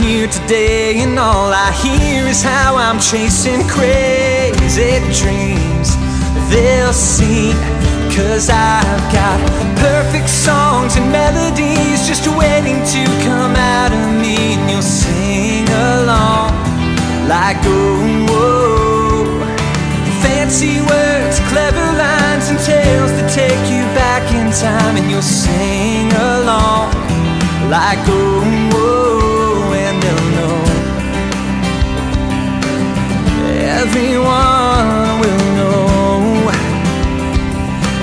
here today, and all I hear is how I'm chasing crazy dreams. They'll sing, 'cause I've got perfect songs and melodies just waiting to come out of me, and you'll sing along like, oh, whoa. Fancy words, clever lines, and tales that take you back in time, and you'll sing along like, oh, whoa, and they'll know. Everyone will know.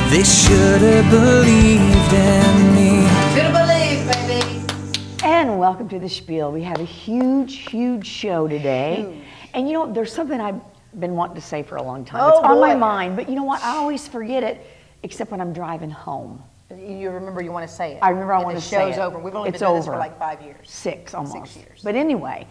They should have believed in me. Should have believed, baby. And welcome to the Spiel. We have a huge show today. Huge. And you know, there's something I've been wanting to say for a long time. Oh, it's on boy. my mind, but you know what? I always forget it, except when I'm driving home. You remember you want to say it. I remember I And want the to say it. show's over. We've only It's been doing this over. for like 5 years. 6 almost. 6 years. But anyway,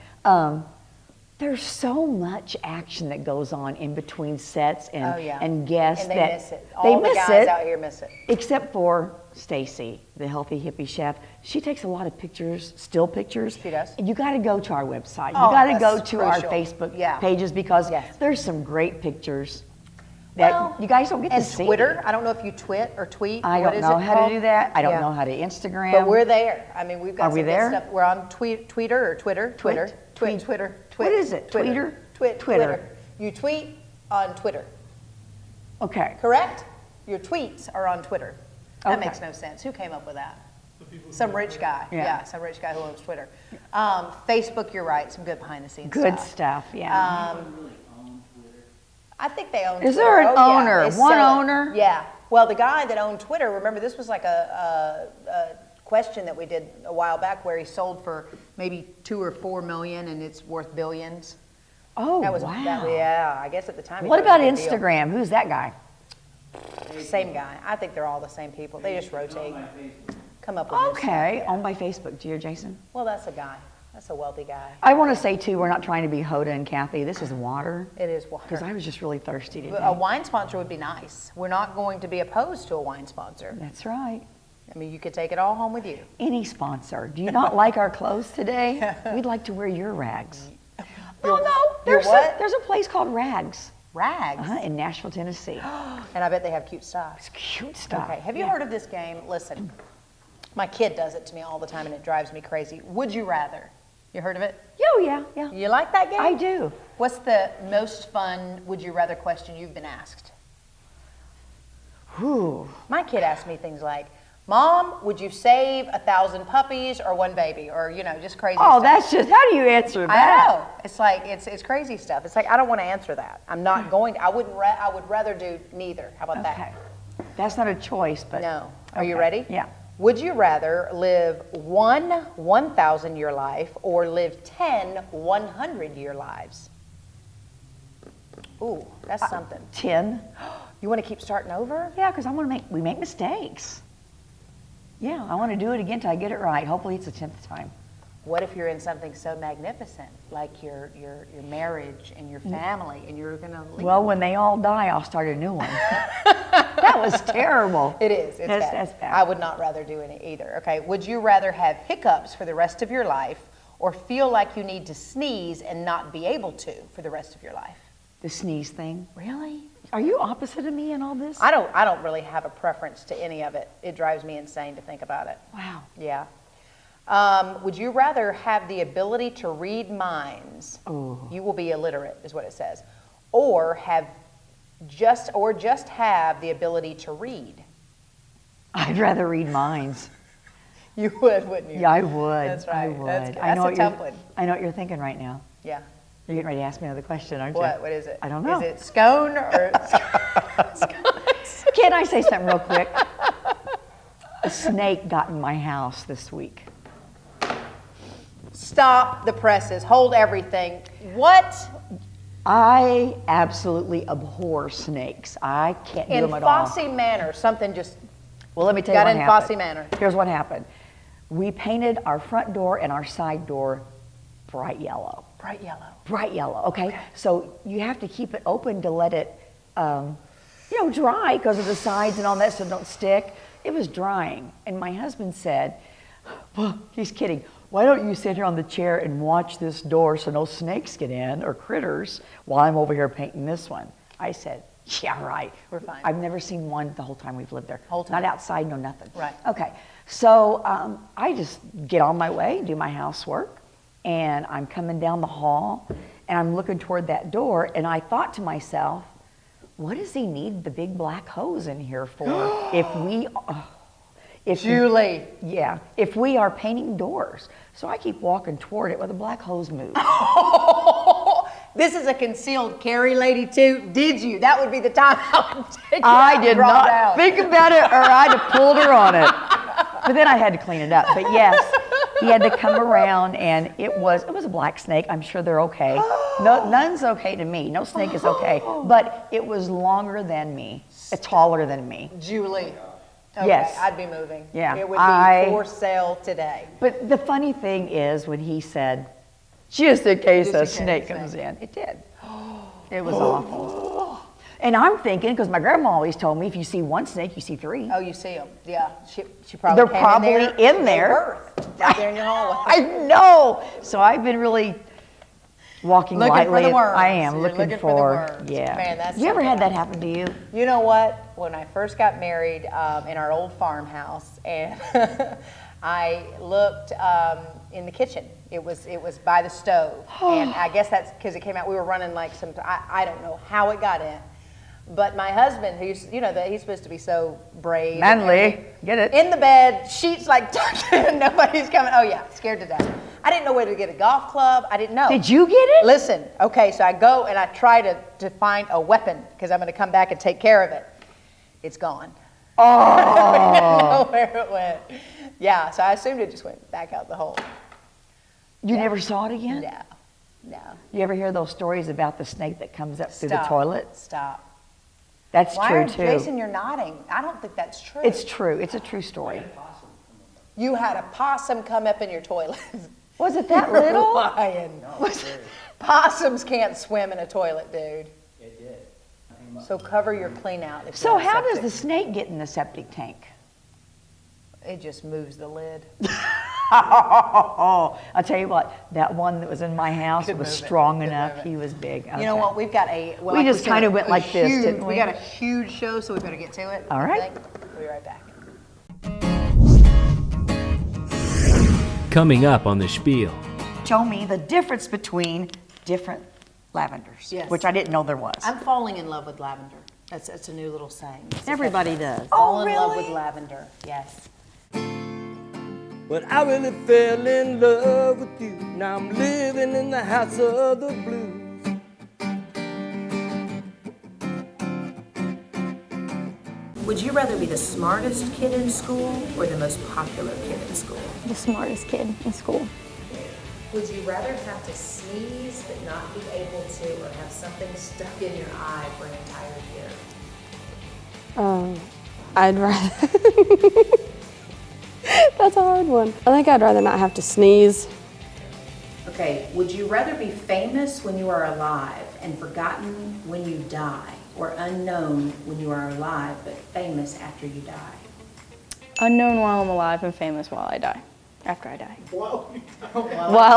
there's so much action that goes on in between sets and, Oh, yeah. and guests And they that miss it. they All the miss guys it, out here miss it. except for Stacy, the healthy hippie chef. She takes a lot of pictures, still pictures. She does. And you got to go to our website. Oh, You got to go that's to our crucial. Facebook Yeah. pages because Yes. there's some great pictures that Well, you guys don't get to and see. Twitter. I don't know if you twit or tweet. I What don't is know it how called? to do that. I don't Yeah. know how to Instagram. But we're there. I mean, we've got Are some we good there? stuff. We're on Twitter or Twitter. Twit? Twitter. What is it? Tweeter? Twitter. Twitter. You tweet on Twitter. Okay. Correct? Your tweets are on Twitter. That Okay. makes no sense. Who came up with that? Some rich guy. Yeah. Some rich guy who owns Twitter. Facebook, you're right. Some good behind the scenes Good stuff. stuff, yeah. I think they own Is Twitter. there an Oh, yeah, owner? they One sell it. owner? Yeah. Well, the guy that owned Twitter, remember this was like a question that we did a while back where he sold for maybe 2 or 4 million and it's worth billions. Oh, That was wow. yeah, I guess at the time. he What thought it about was a big deal. Instagram? Who's that guy? Same guy. I think they're all the same people. They just rotate. Come up with new Okay, stuff. owned by Facebook. Do you, Jason? Well, that's a guy. That's a wealthy guy. I want to say, too, we're not trying to be Hoda and Kathy. This is water. It is water. Because I was just really thirsty today. A wine sponsor would be nice. We're not going to be opposed to a wine sponsor. That's right. I mean, you could take it all home with you. Any sponsor. Do you not like our clothes today? We'd like to wear your rags. Your- Oh, no. your what? There's a place called Rags Rags. in Nashville, Tennessee. And I bet they have cute stuff. It's cute stuff. Okay, have you heard of this game? Listen, my kid does it to me all the time and it drives me crazy. Would you rather? You heard of it? Oh, yeah, yeah. You like that game? I do. What's the most fun would you rather question you've been asked? Whew. My kid asked me things like, Mom, would you save 1,000 puppies or one baby? Or, you know, just crazy Oh, stuff. that's just, how do you answer I that? know. It's like, it's crazy stuff. It's like, I don't want to answer that. I'm not going to. I would rather do neither. How about Okay. that? That's not a choice, but. No. Are you Okay. ready? Yeah. Would you rather live 1,000-year life or live 10 100-year lives? Ooh, that's something. 10. You want to keep starting over? Yeah, because we make mistakes. Yeah, I want to do it again till I get it right. Hopefully it's the 10th time. What if you're in something so magnificent, like your marriage and your family, and you're going to leave? Well, when they all die, I'll start a new one. That was terrible. It is. It's bad. That's bad. I would not rather do it either. Okay. Would you rather have hiccups for the rest of your life or feel like you need to sneeze and not be able to for the rest of your life? The sneeze thing. Really? Are you opposite of me in all this? I don't really have a preference to any of it. It drives me insane to think about it. Wow. Yeah. Would you rather have the ability to read minds? Oh. You will be illiterate, is what it says, or just have the ability to read. I'd rather read minds. You would, wouldn't you? Yeah, I would. That's right. I would. That's I know a what tough you're, one. I know what you're thinking right now. Yeah. You're getting ready to ask me another question, aren't you? What is it? I don't know. Is it scone or? Can I say something real quick? A snake got in my house this week. Stop the presses. Hold everything. What? I absolutely abhor snakes. I can't do In them at all. Fosse Manor, something just Well, let me tell you got what in happened. Fosse Manor. Here's what happened. We painted our front door and our side door bright yellow. Bright yellow. Bright yellow, okay? So you have to keep it open to let it, dry because of the sides and all that so it don't stick. It was drying. And my husband said, well, he's kidding, why don't you sit here on the chair and watch this door so no snakes get in or critters while I'm over here painting this one? I said, yeah, right. We're fine. I've never seen one the whole time we've lived there. Whole time. Not outside, no nothing. Right. Okay, so I just get on my way, do my housework, and I'm coming down the hall, and I'm looking toward that door, and I thought to myself, what does he need the big black hose in here for? Julie. Yeah, if we are painting doors. So I keep walking toward it where the black hose moves. This is a concealed carry lady too. Did you? That would be the time I would take it I out did and draw not down. think about it, or I'd have pulled her on it. But then I had to clean it up. But yes, he had to come around, and it was a black snake. I'm sure they're okay. No, none's okay to me. No snake is okay. But it was longer than me, taller than me. Julie. Okay, Yes. I'd be moving. Yeah, It would be for sale today. But the funny thing is when he said, just in case Just a in case snake a comes snake. in, it did. It was awful. And I'm thinking, because my grandma always told me, if you see one snake, you see three. Oh, you see them. Yeah. She probably They're came probably in there. in there. They birthed out there in your hallway. I know. So I've been really walking Looking for lightly. the worms. I am You're looking looking for the worms. Yeah. Man, that's you ever had something that happen to you? You know what? When I first got married in our old farmhouse, and I looked in the kitchen. It was by the stove, and I guess that's because it came out. We were running like some. I don't know how it got in, but my husband, who's he's supposed to be so brave, and Manly. everything, Get it? in the bed, sheets like tucked in, nobody's coming. Oh yeah, scared to death. I didn't know where to get a golf club. I didn't know. Did you get it? Listen, okay, so I go and I try to find a weapon because I'm going to come back and take care of it. It's gone. Oh. I don't know where it went. Yeah, so I assumed it just went back out the hole. You never saw it again? No. You ever hear those stories about the snake that comes up through the Stop. toilet? Stop. That's Why true are, too. Jason, you're nodding. I don't think that's true. It's true. It's a true story. You had a possum come up in your toilet. Was it that little? Lying. Possums can't swim in a toilet, dude. It did. So cover your clean out. If So you're how does septic. the snake get in the septic tank? It just moves the lid. I'll tell you what, that one that was in my house Could was move it. strong Could enough. move it. He was big. You know what? We've got a. Well, We like just said, kinda went a like this, huge- didn't we? We got a huge show, so we better get to it. All I right. think. We'll be right back. Coming up on the Spiel. Show me the difference between different lavenders, Yes. which I didn't know there was. I'm falling in love with lavender. That's a new little saying. It's a Everybody catchphrase. does. Fall Oh, in love with really? lavender. Yes. But I really fell in love with you. Now I'm living in the house of the blues. Would you rather be the smartest kid in school or the most popular kid in school? The smartest kid in school. Would you rather have to sneeze but not be able to, or have something stuck in your eye for an entire year? I'd rather. That's a hard one. I think I'd rather not have to sneeze. Okay, would you rather be famous when you are alive and forgotten when you die, or unknown when you are alive but famous after you die? Unknown while I'm alive and famous while I die. After I die. While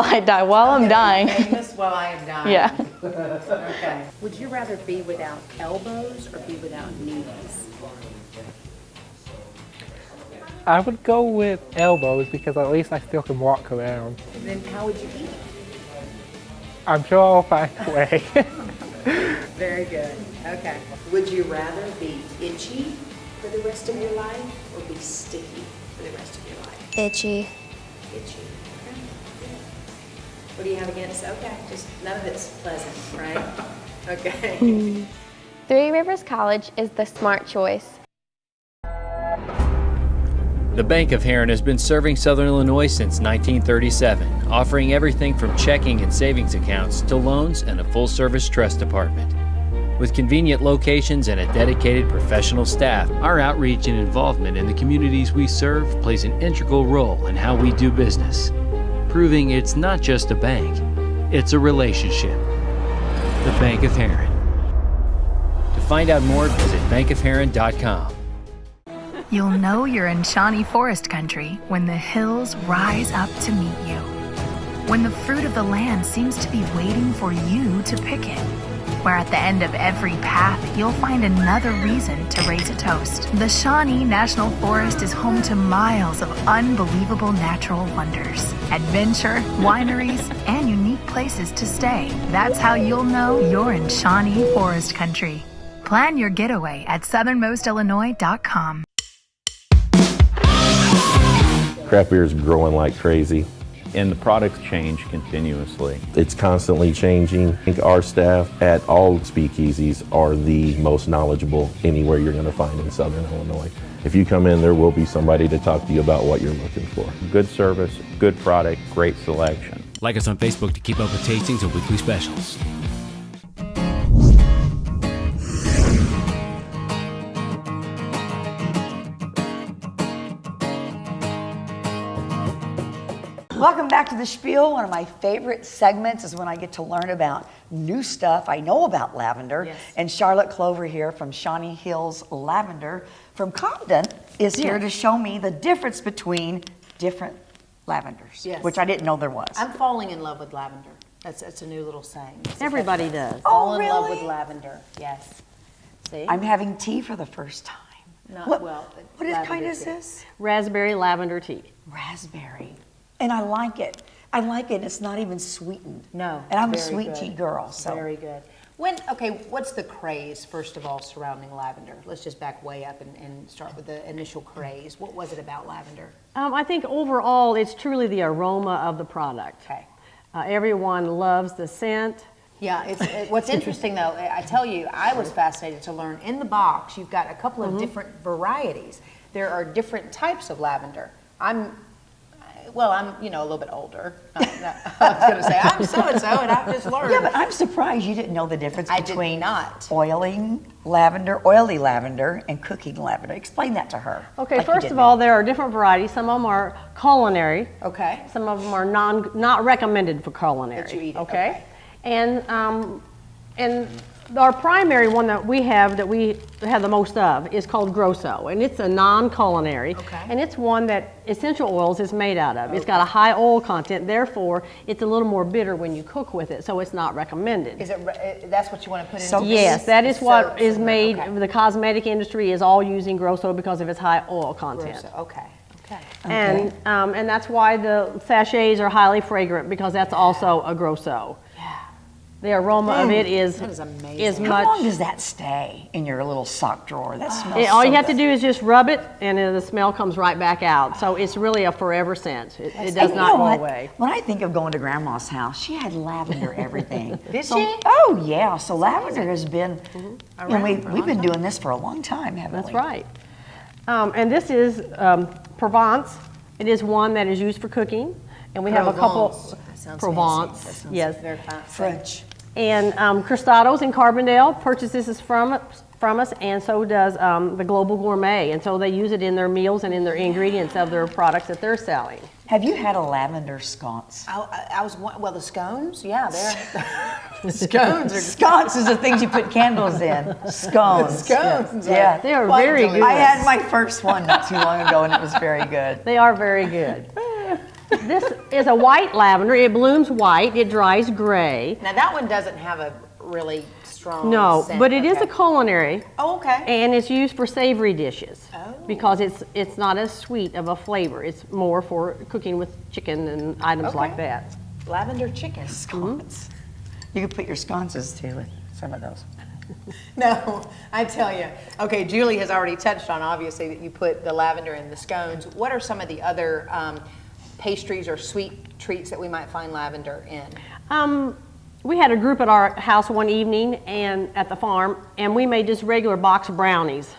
I die. While I'm dying. Famous while I am dying. Yeah. Okay. Would you rather be without elbows or be without knees? I would go with elbows because at least I still can walk around. Then how would you eat? I'm sure I'll find a way. Very good. Okay. Would you rather be itchy for the rest of your life or be sticky for the rest of your life? Itchy. Itchy. Okay. Good. What do you have against? Okay. Just none of it's pleasant, right? Okay. Three Rivers College is the smart choice. The Bank of Heron has been serving Southern Illinois since 1937, offering everything from checking and savings accounts to loans and a full-service trust department. With convenient locations and a dedicated professional staff, our outreach and involvement in the communities we serve plays an integral role in how we do business, proving it's not just a bank, it's a relationship. The Bank of Heron. To find out more, visit bankofheron.com. You'll know you're in Shawnee Forest country when the hills rise up to meet you. When the fruit of the land seems to be waiting for you to pick it. Where at the end of every path, you'll find another reason to raise a toast. The Shawnee National Forest is home to miles of unbelievable natural wonders, adventure, wineries, and unique places to stay. That's how you'll know you're in Shawnee Forest country. Plan your getaway at southernmostillinois.com. Craft beer is growing like crazy. And the products change continuously. It's constantly changing. I think our staff at all speakeasies are the most knowledgeable anywhere you're going to find in Southern Illinois. If you come in, there will be somebody to talk to you about what you're looking for. Good service, good product, great selection. Like us on Facebook to keep up with tastings and weekly specials. Welcome back to the Spiel. One of my favorite segments is when I get to learn about new stuff I know about lavender. Yes. And Charlotte Clover here from Shawnee Hills Lavender from Compton is here to show me the difference between different lavenders, Yes. which I didn't know there was. I'm falling in love with lavender. That's a new little saying. Everybody does. Fall in love really? with lavender. Yes. See? I'm having tea for the first time. Not what, well. what kind lavender is tea. this? Raspberry lavender tea. Raspberry. And I like it. I like it. It's not even sweetened. No. And I'm a very sweet good. tea girl. So. Very good. What's the craze, first of all, surrounding lavender? Let's just back way up and start with the initial craze. What was it about lavender? I think overall, it's truly the aroma of the product. Okay. Everyone loves the scent. Yeah, what's interesting though, I tell you, I was fascinated to learn in the box, you've got a couple of different varieties. There are different types of lavender. I'm a little bit older. I was going to say, I'm so-and-so, and I've just learned. Yeah, but I'm surprised you didn't know the difference between oily lavender, and cooking lavender. Explain that to her. Okay, like first of all, there are different varieties. Some of them are culinary. Okay. Some of them are not recommended for culinary. That you eat it, okay. And our primary one that we have the most of is called Grosso, and it's a non-culinary, and it's one that essential oils is made out of. It's got a high oil content, therefore it's a little more bitter when you cook with it, so it's not recommended. Is it? That's what you want to put in? Yes, that is what is made. The cosmetic industry is all using Grosso because of its high oil content. Grosso. Okay. And that's why the sachets are highly fragrant, because that's also a Grosso. The aroma of it is amazing. How long does that stay in your little sock drawer? That smells all so you have good. to do is just rub it, and the smell comes right back out. So it's really a forever scent. It does not go away. When I think of going to Grandma's house, she had lavender everything. Did she? she? Oh yeah. So lavender has been. We've been doing this for a long time, haven't we? That's right. And this is Provence. It is one that is used for cooking, and we have a couple. That sounds Provence. fancy. That sounds Yes. very fancy. French. And Cristados in Carbondale purchases from us, and so does the Global Gourmet, and so they use it in their meals and in their ingredients of their products that they're selling. Have you had a lavender sconce? The scones, yeah, they're scones. Sconce is the things you put candles in. Scones. Scones. Yeah. They are very good. I had my first one not too long ago, and it was very good. They are very good. This is a white lavender. It blooms white. It dries gray. Now that one doesn't have a really strong No, scent. but it is a culinary. Oh, okay. And it's used for savory dishes because it's not as sweet of a flavor. It's more for cooking with chicken and items like that. Lavender chicken. Sconce. You could put your sconces too with some of those. No, I tell you. Okay, Julie has already touched on, obviously, that you put the lavender in the scones. What are some of the other pastries or sweet treats that we might find lavender in? We had a group at our house one evening and at the farm, and we made just regular box brownies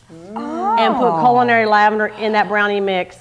and put culinary lavender in that brownie mix,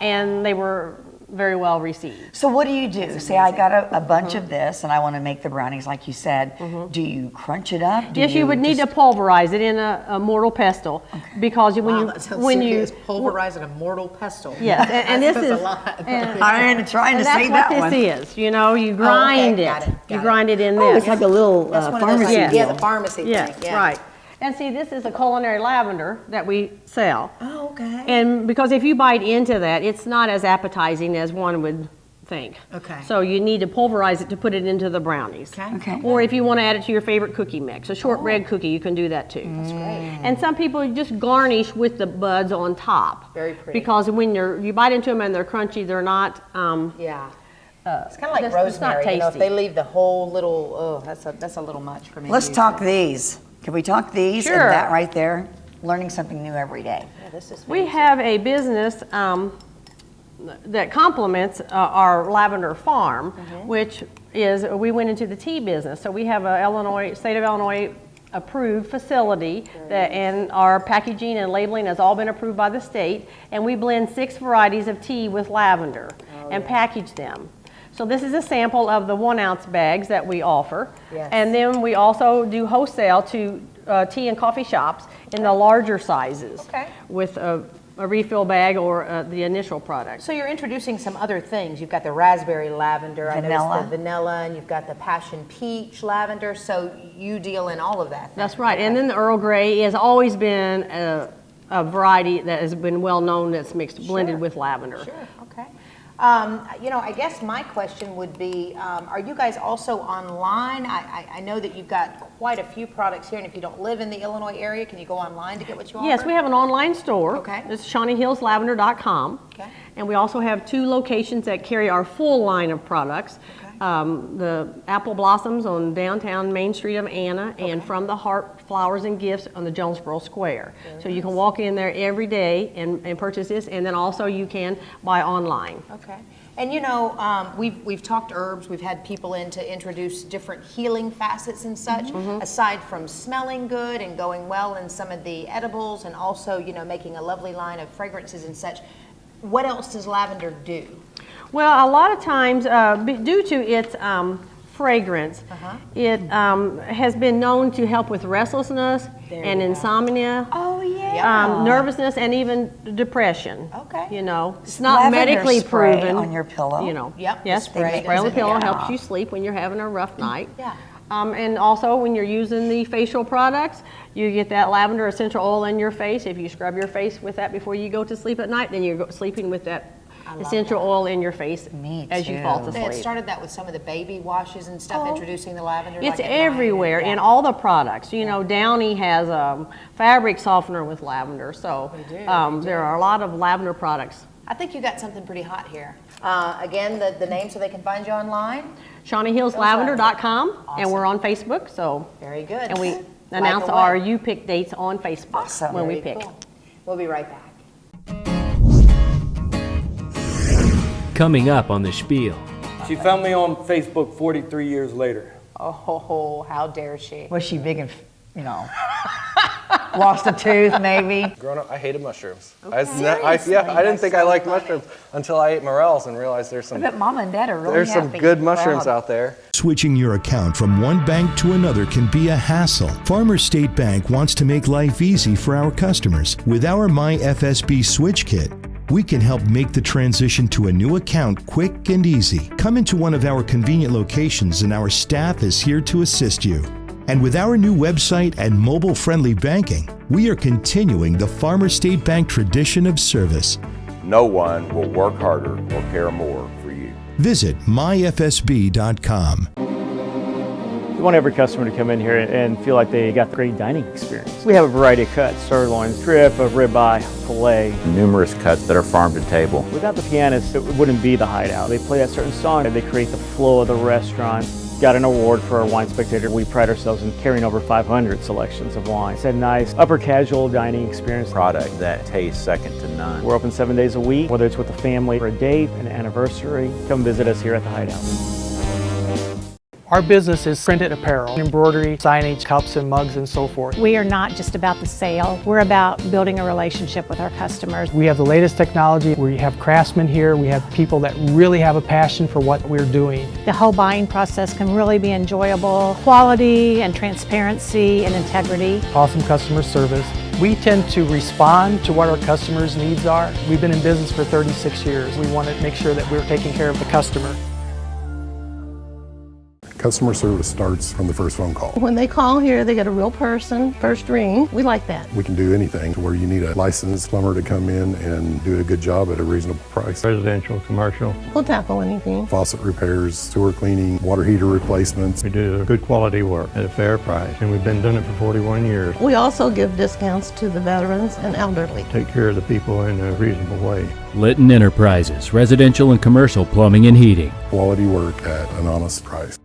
and they were very well received. So what do you do? Say I got a bunch of this and I want to make the brownies like you said. Do you crunch it up? Yes, you would need to pulverize it in a mortal pestle because when you pulverize in a mortal pestle. Yes, and this is a lot. I'm trying to say that that's one. what this is. You know, you grind Got it. You grind it in Oh, this. it's like a little That's one of those, pharmacy yeah, deal. the pharmacy Yes, thing. Yeah. right. And see, this is a culinary lavender that we sell. Oh, okay. And because if you bite into that, it's not as appetizing as one would think. Okay. So you need to pulverize it to put it into the brownies. Okay. Or if you want to add it to your favorite cookie mix, a shortbread cookie, you can do that too. That's great. And some people just garnish with the buds on top. Very pretty. Because when you bite into them and they're crunchy, they're not. Yeah. It's kind of like It's rosemary. not You know, if tasty. they leave the whole little, oh, that's a little much for me. Let's to talk use. these. Can we talk these Sure. and that right there? Learning something new every day. Yeah, this is We fancy. have a business that complements our lavender farm, which is we went into the tea business. So we have a state of Illinois approved facility and our packaging and labeling has all been approved by the state, and we blend 6 varieties of tea with lavender and package them. So this is a sample of the 1-ounce bags that we offer. Yes. And then we also do wholesale to tea and coffee shops in the larger sizes. Okay. With a refill bag or the initial product. So you're introducing some other things. You've got the raspberry lavender, I Vanilla. noticed the vanilla, and you've got the passion peach lavender. So you deal in all of that. That's right. And then the Earl Grey has always been a variety that has been well known that's mixed, blended with lavender. Sure, okay. You know, I guess my question would be, are you guys also online? I know that you've got quite a few products here, and if you don't live in the Illinois area, can you go online to get what you offer? Yes, we have an online store. Okay. It's ShawneeHillsLavender.com. Okay. And we also have 2 locations that carry our full line of products. The Apple Blossoms on downtown Main Street of Anna, and From the Heart Flowers and Gifts on the Jonesboro Square. So you can walk in there every day and purchase this, and then also you can buy online. Okay. And you know, we've talked herbs, we've had people in to introduce different healing facets and such, aside from smelling good and going well in some of the edibles, and also, you know, making a lovely line of fragrances and such. What else does lavender do? Well, a lot of times, due to its fragrance, it has been known to help with restlessness and insomnia. Oh, yeah. Nervousness and even depression. Okay. You know, it's not Lavender medically spray proven. on your pillow. You know. Yep, Yes, the spray spray on the does it, pillow yeah. helps you sleep when you're having a rough night. Yeah. And also when you're using the facial products, you get that lavender essential oil in your face. If you scrub your face with that before you go to sleep at night, then you're sleeping with that essential oil in your face as you fall to They had sleep. started that with some of the baby washes and stuff, introducing the lavender. It's like at night. everywhere in all the products. You know, Downy has a fabric softener with lavender, so there are a lot of lavender products. I think you got something pretty hot here. Again, the name so they can find you online? ShawneeHillsLavender.com, and Awesome. we're on Facebook, so. Very good. And we Light announce the our way. You Pick dates on Facebook when we Very pick. cool. We'll be right back. Coming up on the Spiel. She found me on Facebook 43 years later. Oh, how dare she? Was she big and, you know, lost a tooth maybe? Growing up, I hated mushrooms. I didn't think I liked mushrooms until I ate morels and realized there's some I bet Mom and Dad are really there's some happy. good mushrooms Proud. out there. Switching your account from one bank to another can be a hassle. Farmers State Bank wants to make life easy for our customers. With our MyFSB Switch Kit, we can help make the transition to a new account quick and easy. Come into one of our convenient locations and our staff is here to assist you. And with our new website and mobile-friendly banking, we are continuing the Farmers State Bank tradition of service. No one will work harder or care more for you. Visit myfsb.com. We want every customer to come in here and feel like they got a great dining experience. We have a variety of cuts: sirloin, strip, a ribeye, filet. Numerous cuts that are farm to table. Without the pianists, it wouldn't be the Hideout. They play that certain song and they create the flow of the restaurant. Got an award for our Wine Spectator. We pride ourselves in carrying over 500 selections of wine. It's a nice upper casual dining experience. Product that tastes second to none. We're open 7 days a week, whether it's with a family for a date, an anniversary. Come visit us here at the Hideout. Our business is printed apparel, embroidery, signage, cups and mugs and so forth. We are not just about the sale, we're about building a relationship with our customers. We have the latest technology. We have craftsmen here. We have people that really have a passion for what we're doing. The whole buying process can really be enjoyable. Quality and transparency and integrity. Awesome customer service. We tend to respond to what our customers' needs are. We've been in business for 36 years. We want to make sure that we're taking care of the customer. Customer service starts from the first phone call. When they call here, they get a real person, first ring. We like that. We can do anything to where you need a licensed plumber to come in and do a good job at a reasonable price. Residential, commercial. We'll tackle anything. Faucet repairs, sewer cleaning, water heater replacements. We do good quality work at a fair price, and we've been doing it for 41 years. We also give discounts to the veterans and elderly. Take care of the people in a reasonable way. Litton Enterprises, residential and commercial plumbing and heating. Quality work at an honest price.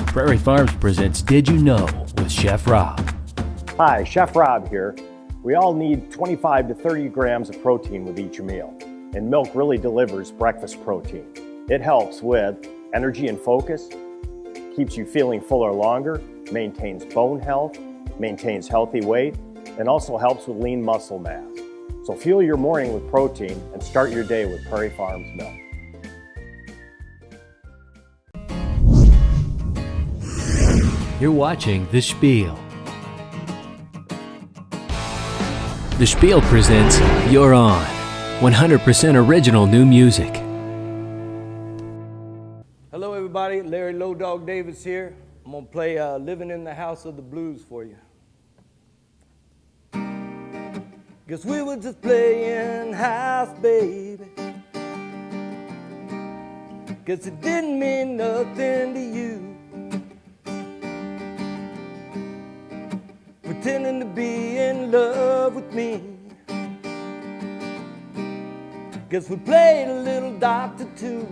Prairie Farms presents Did You Know with Chef Rob. Hi, Chef Rob here. We all need 25 to 30 grams of protein with each meal, and milk really delivers breakfast protein. It helps with energy and focus, keeps you feeling fuller longer, maintains bone health, maintains healthy weight, and also helps with lean muscle mass. So fuel your morning with protein and start your day with Prairie Farms milk. You're watching The Spiel. The Spiel presents You're On, 100% original new music. Hello everybody, Larry Low Dog Davis here. I'm gonna play Living in the House of the Blues for you. Guess we were just playing house, baby. Guess it didn't mean nothing to you. Pretending to be in love with me. Guess we played a little doctor too.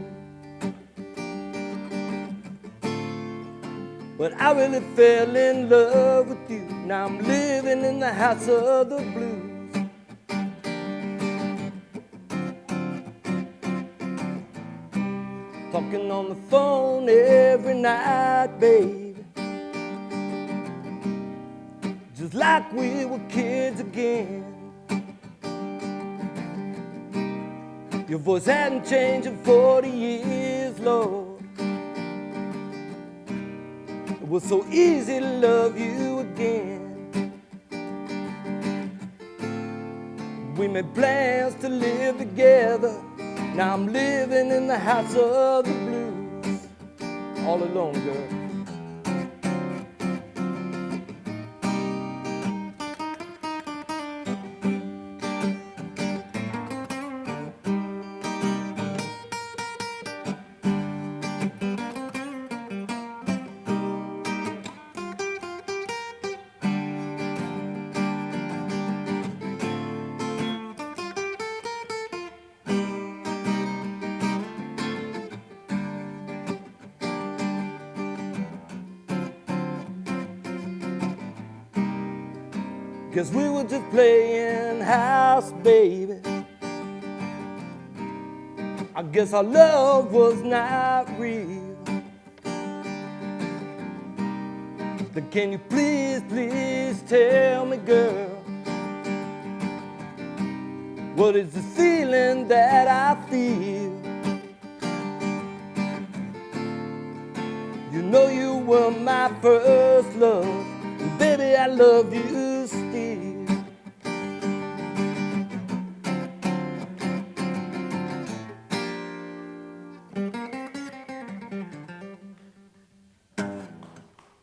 But I really fell in love with you. Now I'm living in the house of the blues. Talking on the phone every night, baby. Just like we were kids again. Your voice hadn't changed in 40 years, Lord. It was so easy to love you again. We made plans to live together. Now I'm living in the house of the blues. All alone, girl. Guess we were just playing house, baby. I guess our love was not real. Then can you please, please tell me, girl, what is the feeling that I feel? You know you were my first love, and baby, I love you still.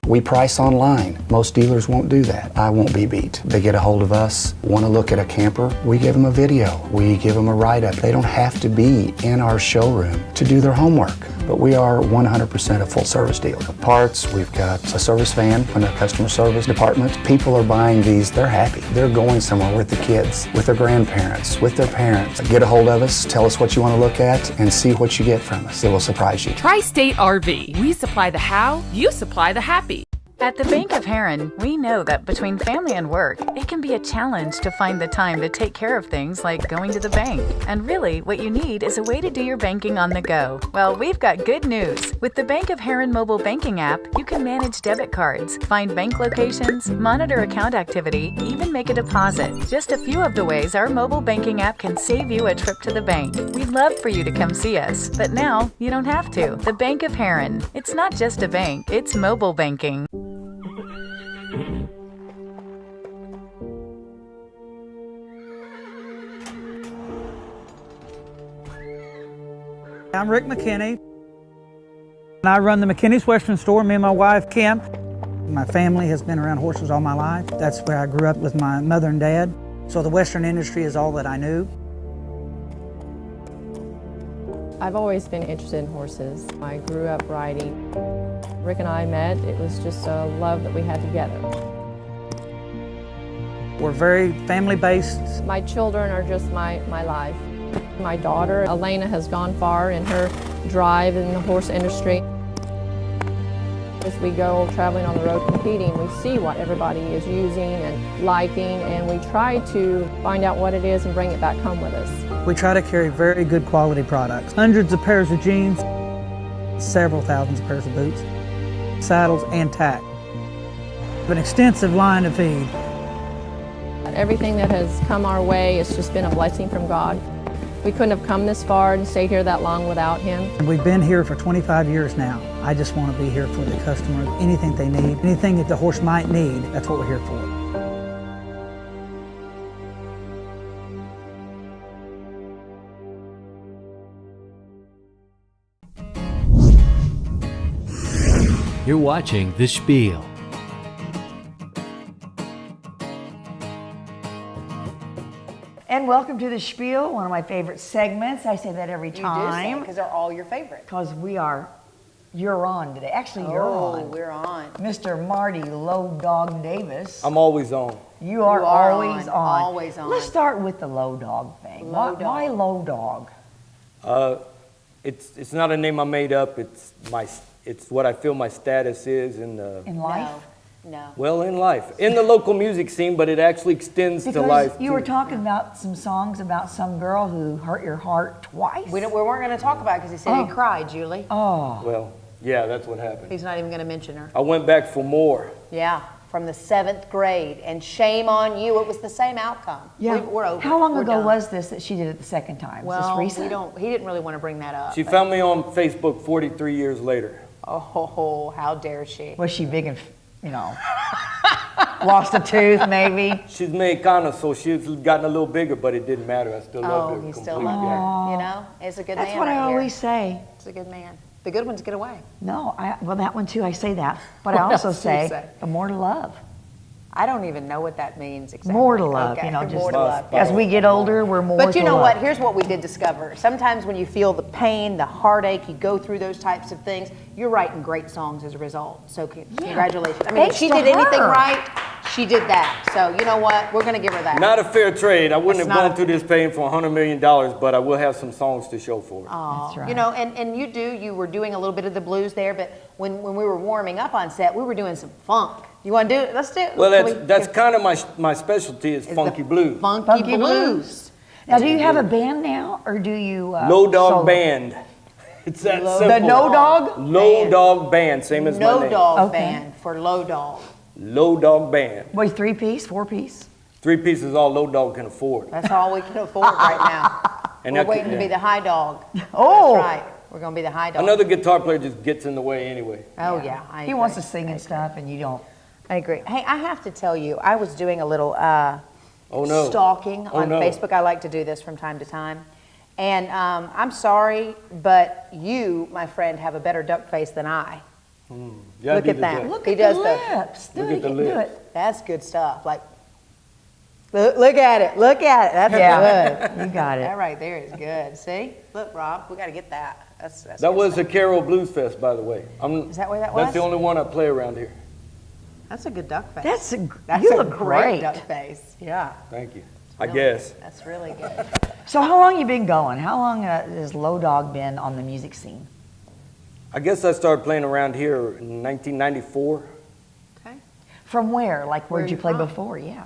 We price online. Most dealers won't do that. I won't be beat. They get a hold of us, want to look at a camper, we give them a video, we give them a write-up. They don't have to be in our showroom to do their homework. But we are 100% a full-service dealer. Parts, we've got a service van in our customer service department. People are buying these, they're happy. They're going somewhere with the kids, with their grandparents, with their parents. Get a hold of us, tell us what you want to look at, and see what you get from us. It will surprise you. Tri-State RV. We supply the how, you supply the happy. At the Bank of Heron, we know that between family and work, it can be a challenge to find the time to take care of things like going to the bank. And really, what you need is a way to do your banking on the go. Well, we've got good news. With the Bank of Heron mobile banking app, you can manage debit cards, find bank locations, monitor account activity, even make a deposit. Just a few of the ways our mobile banking app can save you a trip to the bank. We'd love for you to come see us, but now you don't have to. The Bank of Heron. It's not just a bank, it's mobile banking. I'm Rick McKinney. And I run the McKinney's Western Store, me and my wife, Kim. My family has been around horses all my life. That's where I grew up with my mother and dad. So the Western industry is all that I knew. I've always been interested in horses. I grew up riding. Rick and I met. It was just a love that we had together. We're very family-based. My children are just my life. My daughter, Elena, has gone far in her drive in the horse industry. As we go traveling on the road competing, we see what everybody is using and liking, and we try to find out what it is and bring it back home with us. We try to carry very good quality products. Hundreds of pairs of jeans, several thousands of pairs of boots, saddles, and tack. An extensive line to feed. Everything that has come our way has just been a blessing from God. We couldn't have come this far and stayed here that long without him. And we've been here for 25 years now. I just want to be here for the customer. Anything they need, anything that the horse might need, that's what we're here for. You're watching The Spiel. And welcome to The Spiel, one of my favorite segments. I say that every time. Because they're all your favorite. Because you're on today. Actually, you're on. Oh, we're on. Mr. Marty Low Dog Davis. I'm always on. You are always on. Always on. Let's start with the low dog thing. Why low dog? It's not a name I made up. It's what I feel my status is in life. No. Well, in life, in the local music scene, but it actually extends to life. You were talking about some songs about some girl who hurt your heart twice. We weren't going to talk about it because he said he cried, Julie. Oh. Well, yeah, that's what happened. He's not even going to mention her. I went back for more. Yeah, from the 7th grade, and shame on you. It was the same outcome. Yeah. We're over. How long We're ago done. was this that she did it the second time? Well, is this recent? he didn't really want to bring that up. She found me on Facebook 43 years later. Oh, how dare she? Was she big and, lost a tooth maybe? She's Mexicana, so she's gotten a little bigger, but it didn't matter. I still love her he completely. still loves her. You know, it's a good man. That's what I always say. It's a good man. The good ones get away. No, well, that one too, I say that. But I also say, the more to love. I don't even know what that means exactly. More to love, okay. just more to love. as we get older, we're more But you to know love. what? Here's what we did discover. Sometimes when you feel the pain, the heartache, you go through those types of things, you're writing great songs as a result. So congratulations. I mean, if she did anything right, she did that. So you know what? We're going to give her that. Not a fair trade. I wouldn't have gone through this pain for $100 million, but I will have some songs to show for it. That's right. You know, and you were doing a little bit of the blues there, but when we were warming up on set, we were doing some funk. You want to do it? Let's do it. Well, that's kind of my specialty is funky blues. Funky blues. Now, do you have a band now, or do you? Low Dog Band. It's that simple. The No Dog? Low Dog Band, same as my name. No Dog Band for Low Dog. Low Dog Band. Wait, 3-piece, 4-piece? 3-piece is all Low Dog can afford. That's all we can afford right now. And we're waiting to be the high dog. Oh. That's right. We're going to be the high dog. Another guitar player just gets in the way anyway. Oh, yeah. I He agree. wants to sing and stuff, and you don't. I agree. Hey, I have to tell you, I was doing a little stalking on Facebook. I like to do this from time to time. And I'm sorry, but you, my friend, have a better duck face than I. Yeah, Look at that. Look He at does the lips. Look at the Do lips. it. That's good stuff. Like, look at it. Look at it. That's good. You got it. That right there is good. See? Look, Rob, we got to get that. That's That good was stuff. the Carroll Blues Fest, by the way. Is that where that was? That's the only one I play around here. That's a good duck face. That's you a look great great duck face. Yeah. Thank you. I guess. That's really good. So how long you been going? How long has Low Dog been on the music scene? I guess I started playing around here in 1994. Okay. From where? Like, where'd you play before? Yeah.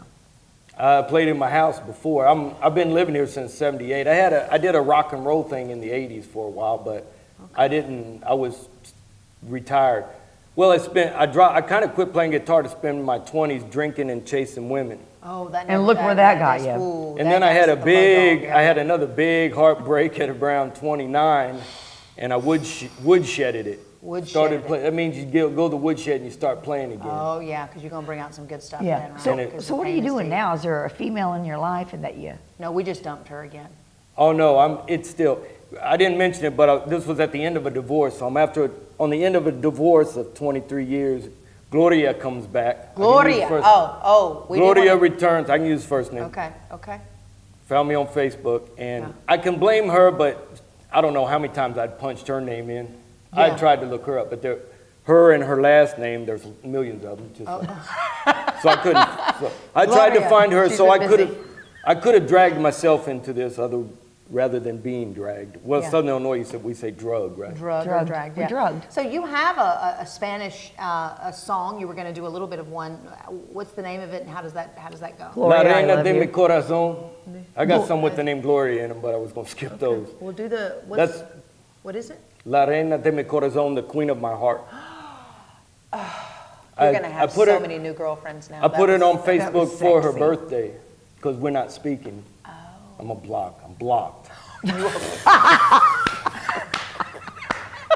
I played in my house before. I've been living here since '78. I did a rock and roll thing in the '80s for a while, but I was retired. Well, I kind of quit playing guitar to spend my 20s drinking and chasing women. Oh, that. And look where that got you. And then I had another big heartbreak at around 29, and I woodshedded it. That means you go to the woodshed and you start playing again. Oh yeah, because you're gonna bring out some good stuff. Yeah. Then, right? So what are you doing now? Is there a female in your life and that you? No, we just dumped her again. Oh no, it's still. I didn't mention it, but this was at the end of a divorce. So on the end of a divorce of 23 years, Gloria comes back. Gloria. Gloria returns. I can use first name. Okay. Found me on Facebook, and I can blame her, but I don't know how many times I'd punched her name in. I tried to look her up, but her and her last name, there's millions of them. So I couldn't. So I tried to find her, so I could have dragged myself into this rather than being dragged. Well, Southern Illinois, we say drug, right? Drug or dragged. We're drugged. So you have a Spanish a song. You were going to do a little bit of one. What's the name of it, and how does that go? La Reina de mi Corazón. I got some with the name Gloria in them, but I was going to skip those. We'll do the. What is it? La Reina de mi Corazón, the Queen of my heart. You're going to have so many new girlfriends now. I put it on Facebook for her birthday because we're not speaking. Oh. I'm blocked.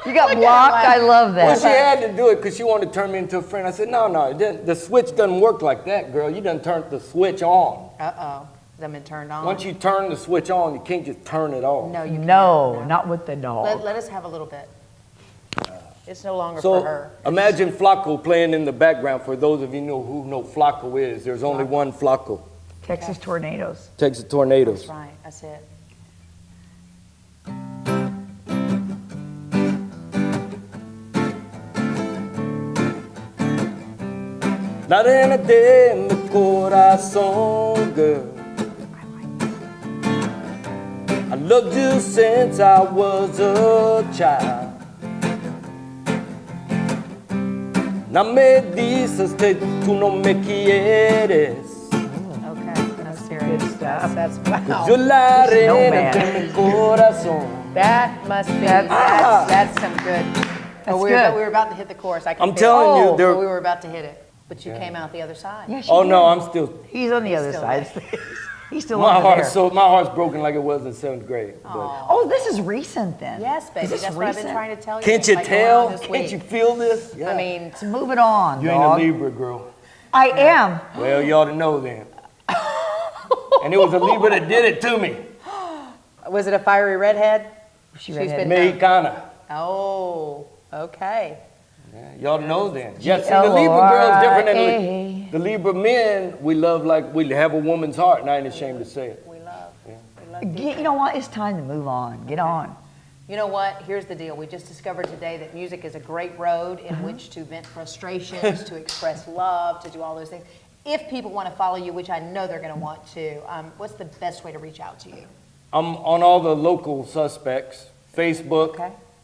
You got blocked? I love that. Well, she had to do it because she wanted to turn me into a friend. I said, no, the switch doesn't work like that, girl. You done turned the switch on. Uh-oh. Hasn't been turned on. Once you turn the switch on, you can't just turn it off. No, you can't. No, not with the dog. Let us have a little bit. It's no longer so for her. Imagine Flacco playing in the background. For those of you who know Flacco is, there's only one Flacco. Texas Tornadoes. Texas Tornadoes. That's right. That's it. La reina de mi corazón, girl. I loved you since I was a child. No me dices que tú no me quieres. Okay, that's serious. Good stuff. That's wow. Yo la reina de mi corazón. That must be. That's some good. We were about to hit the chorus. I'm telling you, we were about to hit it. But you came out the other side. Yes, no, I'm still. He's on the other side. He's still my over heart. So my heart's broken like it was in 7th grade. Oh, this is recent then. Yes, baby. That's what I've been trying to tell you. Can't you tell? Can't you feel this? Yeah. I mean, it's moving on. You ain't a Libra, girl. I am. Well, you ought to know then. And it was a Libra that did it to me. Was it a fiery redhead? She's redhead. Mexicana. Oh, okay. Yeah, y'all know then. Yes, see, the Libra girl is different than the Libra men. We love like we have a woman's heart, and I ain't ashamed to say it. We love. You know what? It's time to move on. Get on. You know what? Here's the deal. We just discovered today that music is a great road in which to vent frustrations, to express love, to do all those things. If people want to follow you, which I know they're going to want to, what's the best way to reach out to you? I'm on all the local suspects. Facebook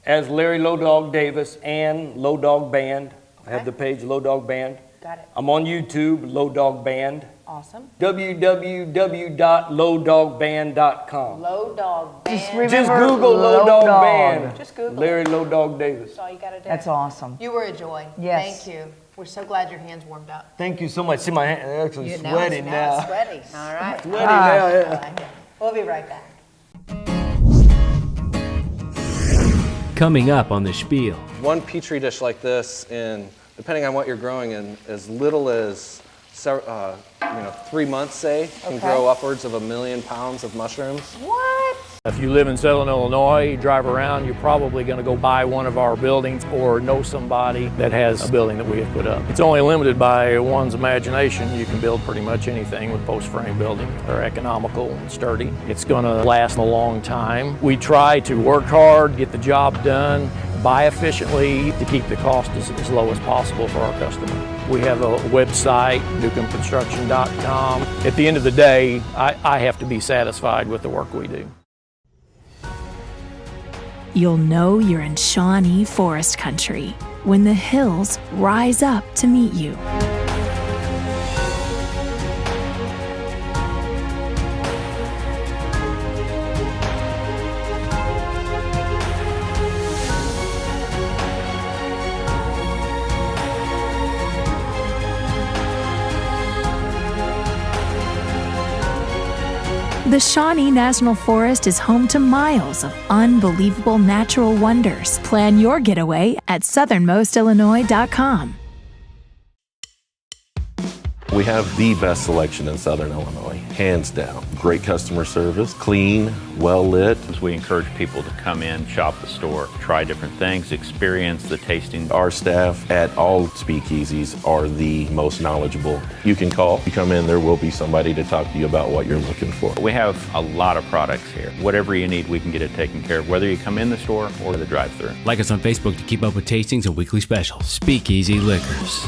as Larry Low Dog Davis and Low Dog Band. I have the page Low Dog Band. Got it. I'm on YouTube, Low Dog Band. Awesome. www.lowdogband.com. Low Dog Band. Just Google Low Dog Band. Just Google Larry Low Dog Davis. That's all you got to do. That's awesome. You were a joy. Yes. Thank you. We're so glad your hands warmed up. Thank you so much. See, my hands are actually sweaty now. It's sweaty. All right. Sweaty now, yeah. We'll be right back. Coming up on the Spiel. One petri dish like this, in depending on what you're growing in, as little as 3 months, say, can grow upwards of 1 million pounds of mushrooms. What? If you live in Southern Illinois, you drive around, you're probably going to go by one of our buildings or know somebody that has a building that we have put up. It's only limited by one's imagination. You can build pretty much anything with post frame building. They're economical and sturdy. It's going to last a long time. We try to work hard, get the job done, buy efficiently to keep the cost as low as possible for our customer. We have a website, newcombconstruction.com. At the end of the day, I have to be satisfied with the work we do. You'll know you're in Shawnee Forest Country when the hills rise up to meet you. The Shawnee National Forest is home to miles of unbelievable natural wonders. Plan your getaway at southernmostillinois.com. We have the best selection in Southern Illinois, hands down. Great customer service, clean, well lit. We encourage people to come in, shop the store, try different things, experience the tasting. Our staff at all speakeasies are the most knowledgeable. You can call, you come in, there will be somebody to talk to you about what you're looking for. We have a lot of products here. Whatever you need, we can get it taken care of, whether you come in the store or the drive-thru. Like us on Facebook to keep up with tastings and weekly specials. Speakeasy Liquors.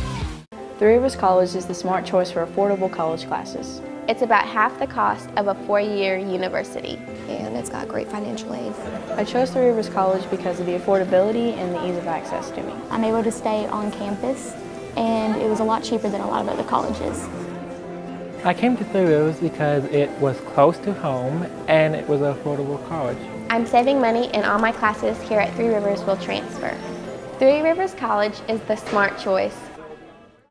Three Rivers College is the smart choice for affordable college classes. It's about half the cost of a 4-year university. And it's got great financial aid. I chose Three Rivers College because of the affordability and the ease of access to me. I'm able to stay on campus, and it was a lot cheaper than a lot of other colleges. I came to Three Rivers because it was close to home and it was an affordable college. I'm saving money, and all my classes here at Three Rivers will transfer. Three Rivers College is the smart choice.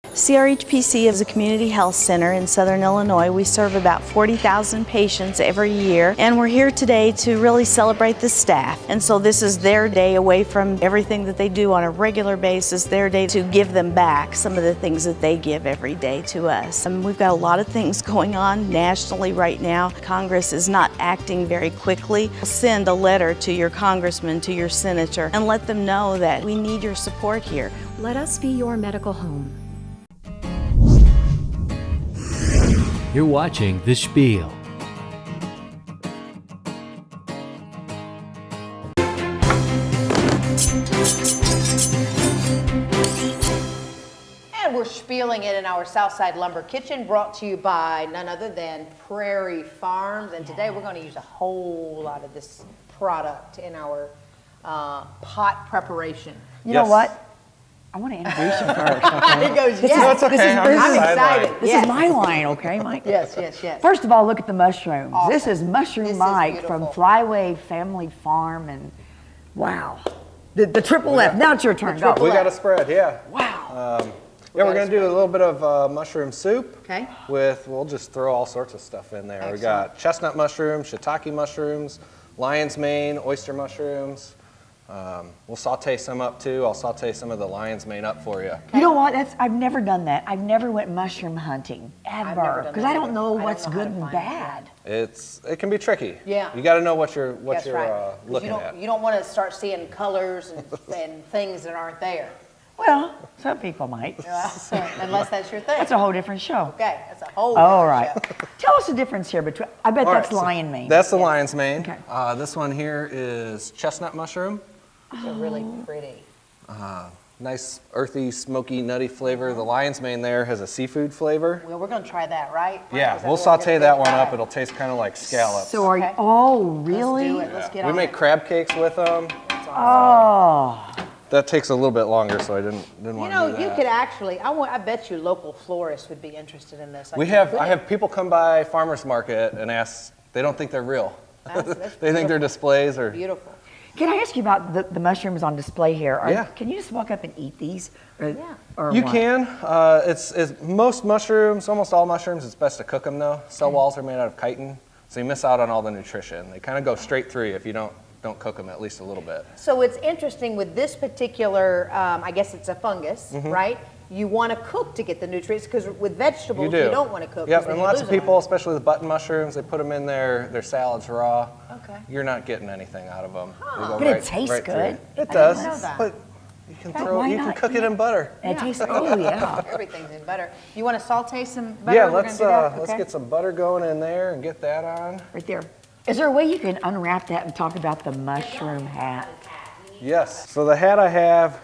CRHPC is a community health center in Southern Illinois. We serve about 40,000 patients every year, and we're here today to really celebrate the staff. And so this is their day away from everything that they do on a regular basis, their day to give them back some of the things that they give every day to us. We've got a lot of things going on nationally right now. Congress is not acting very quickly. Send a letter to your congressman, to your senator, and let them know that we need your support here. Let us be your medical home. You're watching The Spiel. And we're spieling it in our Southside Lumber Kitchen, brought to you by none other than Prairie Farms. And today we're going to use a whole lot of this product in our pot preparation. You know what? I want to introduce you first. Okay? He goes, This yes. is, this is, I'm excited. This Yes. is my line, okay, Mike? Yes, yes, yes. First of all, look at the mushrooms. Awesome. This is Mushroom This is Mike from beautiful. Flyway Family Farm, and wow, the triple F. Now it's your turn. Go. We got a spread, yeah. Wow. Yeah, we're going to do a little bit of mushroom soup. Okay. We'll just throw all sorts of stuff in there. Excellent. We got chestnut mushrooms, shiitake mushrooms, lion's mane, oyster mushrooms. We'll saute some up too. I'll saute some of the lion's mane up for you. You know what? I've never done that. I've never went mushroom hunting never ever done because that I don't either. know I what's don't know how good to and find it, bad. It can be tricky. Yeah. You got to know what you're That's right. 'Cause looking at. You don't want to start seeing colors and things that aren't there. Well, some people might. Unless that's your thing. That's a whole different show. Okay, that's a whole All different right. show. Tell us the difference here between. I bet All that's right, so lion mane. That's the lion's mane. Okay. This one here is chestnut mushroom. These are really pretty. Nice earthy, smoky, nutty flavor. The lion's mane there has a seafood flavor. Well, we're going to try that, right? Yeah, Is that we'll what we're saute gonna that do? one All up. right. It'll taste kind of like scallops. So are you? Oh, really? Let's do it. Let's get We on make it. crab cakes with them. Oh. That takes a little bit longer, so I didn't You want to know, do that. you could actually, I bet you local florists would be interested in this. I have people come by farmers market and ask, they don't think they're real. That's They think they're displays or. beautiful. Can I ask you about the mushrooms on display here? Yeah. Can you just walk up and eat these? Or, or You what? can. It's most mushrooms, almost all mushrooms, it's best to cook them though. Cell walls are made out of chitin, so you miss out on all the nutrition. They kind of go straight through you if you don't cook them at least a little bit. So it's interesting with this particular, I guess it's a fungus, right? You want to cook to get the nutrients because with vegetables you don't want to cook. 'cause Yep, then and you lots lose of them. people, especially with button mushrooms, they put them in their salads raw. Okay. You're not getting anything out of them. They go But it tastes right good. through. I It didn't does, know that. but you can Why you can not? cook it in butter. It tastes. Oh yeah. Everything's in butter. You want to saute some butter? Yeah, We're let's gonna do that? let's Okay. get some butter going in there and get that on. Right there. Is there a way you can unwrap that and talk about the mushroom hat? Yes. So the hat I have,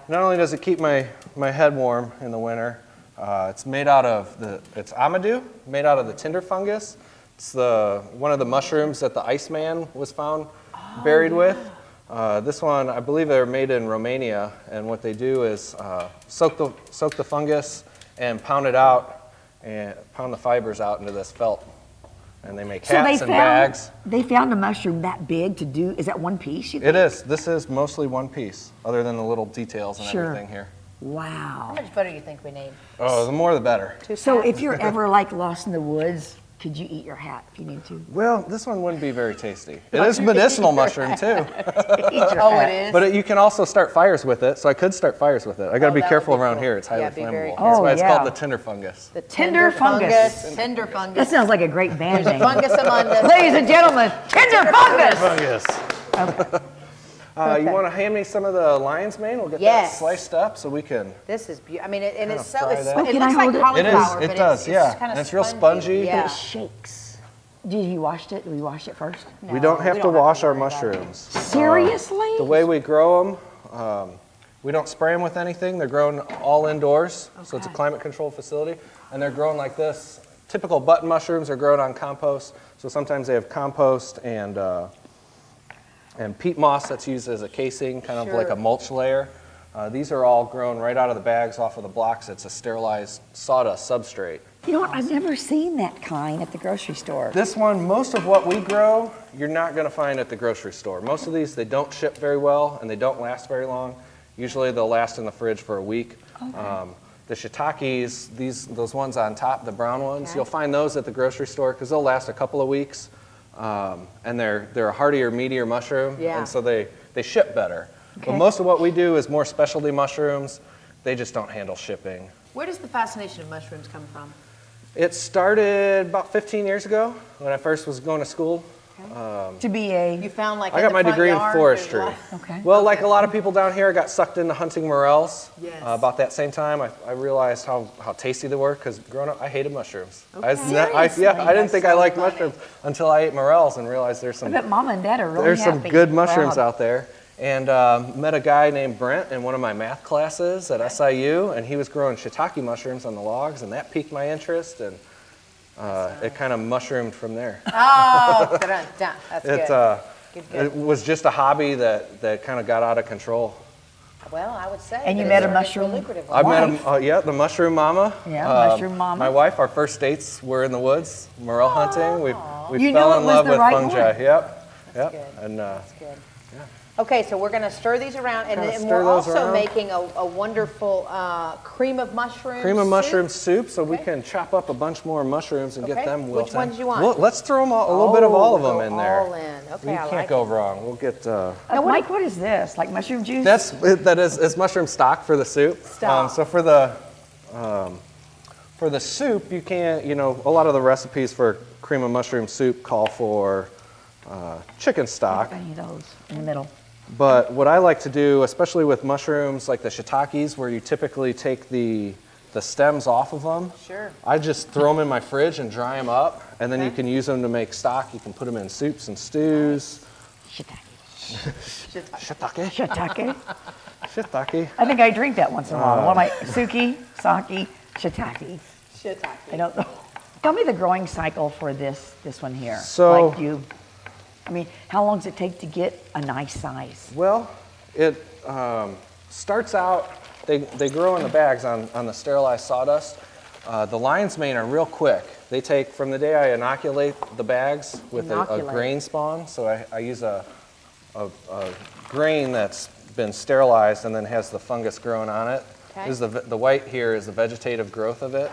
not only does it keep my head warm in the winter, it's made out of it's amadou, made out of the tinder fungus. It's one of the mushrooms that the Iceman was found buried with. This one, I believe they're made in Romania, and what they do is soak the fungus and pound it out and pound the fibers out into this felt. And they make hats and bags. They found a mushroom that big to do. Is that one piece? You think? It is. This is mostly one piece, other than the little details and everything here. Wow. How much butter do you think we need? Oh, the more the better. So if you're ever like lost in the woods Could you eat your hat if you need to? Well, this one wouldn't be very tasty. It is medicinal mushroom too. Oh, it is? But you can also start fires with it, so I could start fires with it. I gotta be careful around here, it's highly flammable. That's why it's called the tinder fungus. The Tender fungus. Tender fungus. That sounds like a great band name. Fungus among us. Ladies and gentlemen, tender fungus. Fungus. You want to hand me some of the lion's mane? We'll get that sliced up so we can. This is beautiful. I mean, and it's so. fry It's, that. it Can I looks like hold it? cauliflower, It but does, it's kind of and it's real spongy. Yeah. It shakes. Did you wash it? Did we wash it first? We don't have to wash our mushrooms. Seriously? The way we grow them, we don't spray them with anything. They're grown all indoors, so it's a climate-controlled facility, and they're grown like this. Typical button mushrooms are grown on compost, so sometimes they have compost and peat moss that's used as a casing, kind of like a mulch layer. These are all grown right out of the bags off of the blocks. It's a sterilized sawdust substrate. You know what? I've never seen that kind at the grocery store. This one, most of what we grow, you're not going to find at the grocery store. Most of these, they don't ship very well and they don't last very long. Usually they'll last in the fridge for a week. Okay. The shiitakes, those ones on top, the brown ones, you'll find those at the grocery store because they'll last a couple of weeks. And they're a hardier, meatier mushroom, and so they ship better. Okay. But most of what we do is more specialty mushrooms. They just don't handle shipping. Where does the fascination of mushrooms come from? It started about 15 years ago when I first was going to school. To be a... You found like I got my degree in forestry. Okay. Well, like a lot of people down here, I got sucked into hunting morels. Yes. About that same time, I realized how tasty they were because growing up, I hated mushrooms. Okay. I didn't think I liked mushrooms until I ate morels and realized there's I some bet Mom and Dad are really there's happy. some good mushrooms Proud. out there. And met a guy named Brent in one of my math classes at SIU, and he was growing shiitake mushrooms on the logs, and that piqued my interest, and it kind of mushroomed from there. Oh, that's good. It was just a hobby that kind of got out of control. Well, I would say. And you that met it's a mushroom lucrative. I met him, the mushroom mama. Yeah, mushroom mama. My wife, our first dates were in the woods, morel hunting. We You fell knew in it was love the with right fungi. one. Yep. That's good. And That's good. Okay, so we're going to stir these around, and then stir we're those also around. making a wonderful cream of mushroom cream of soup. mushroom soup, so we can chop up a bunch more mushrooms and get them wilted. Which ones do you want? Well, let's throw them a little bit of all of them in there. All in. Okay, You I can't like go it. wrong. We'll get. Now, Mike, what is this? Like mushroom juice? That is mushroom stock for the soup. Stock. So for the soup, you can't. A lot of the recipes for cream of mushroom soup call for chicken stock. I need those in the middle. But what I like to do, especially with mushrooms like the shiitakes, where you typically take the stems off of them, I just throw them in my fridge and dry them up, and then you can use them to make stock. You can put them in soups and stews. Shiitake. I think I drink that once in a while. One of my suki, sake, shiitake. I don't know. Tell me the growing cycle for this one here. So, how long does it take to get a nice size? Well, it starts out, they grow in the bags on the sterilized sawdust. The lion's mane are real quick. They take, from the day I inoculate the bags with a grain spawn, so I use a grain that's been sterilized and then has the fungus growing on it. Okay. This is the white here is the vegetative growth of it.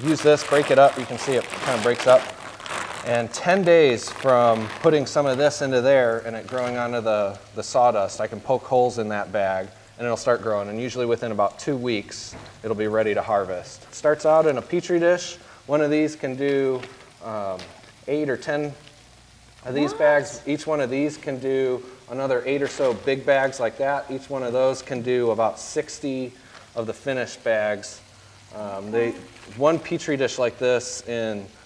Use this, break it up, you can see it kind of breaks up. And 10 days from putting some of this into there and it growing onto the sawdust, I can poke holes in that bag and it'll start growing. And usually within about 2 weeks, it'll be ready to harvest. It starts out in a petri dish. One of these can do 8 or 10 of these bags. Each one of these can do another 8 or so big bags like that. Each one of those can do about 60 of the finished bags. One petri dish like this,